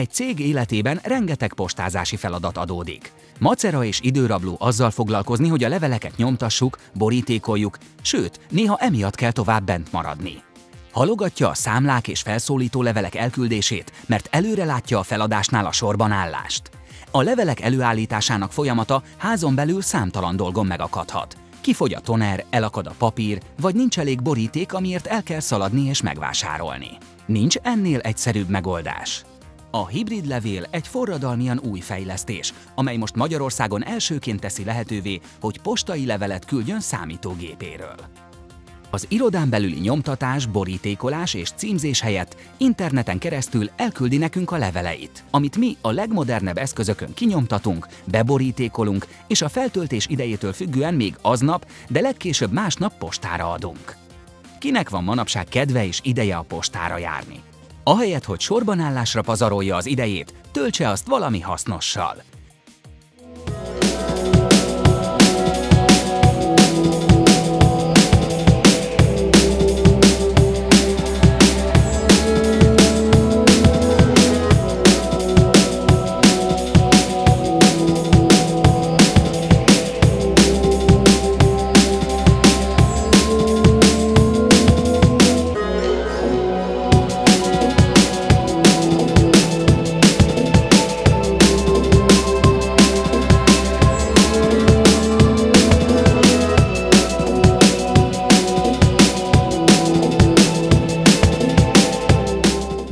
Egy cég életében rengeteg postázási feladat adódik. Macera és időrabló azzal foglalkozni, hogy a leveleket nyomtassuk, borítékoljuk, sőt, néha emiatt kell tovább bent maradni. Halogatja a számlák és felszólító levelek elküldését, mert előre látja a feladásnál a sorban állást. A levelek előállításának folyamata házon belül számtalan dolgon megakadhat. Kifogy a toner, elakad a papír, vagy nincs elég boríték, amiért el kell szaladni és megvásárolni. Nincs ennél egyszerűbb megoldás. A hibrid levél egy forradalmian új fejlesztés, amely most Magyarországon elsőként teszi lehetővé, hogy postai levelet küldjön számítógépéről. Az irodán belüli nyomtatás, borítékolás és címzés helyett interneten keresztül elküldi nekünk a leveleit, amit mi a legmodernebb eszközökön kinyomtatunk, beborítékolunk, és a feltöltés idejétől függően még aznap, de legkésőbb másnap postára adunk. Kinek van manapság kedve és ideje a postára járni? Ahelyett, hogy sorbanállásra pazarolja az idejét, töltse azt valami hasznossal.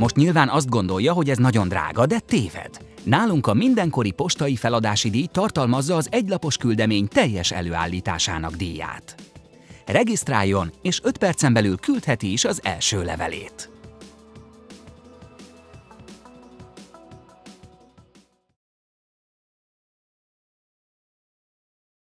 Most nyilván azt gondolja, hogy ez nagyon drága, de téved. Nálunk a mindenkori postai feladási díj tartalmazza az egylapos küldemény teljes előállításának díját. Regisztráljon, és 5 percen belül küldheti is az első levelét.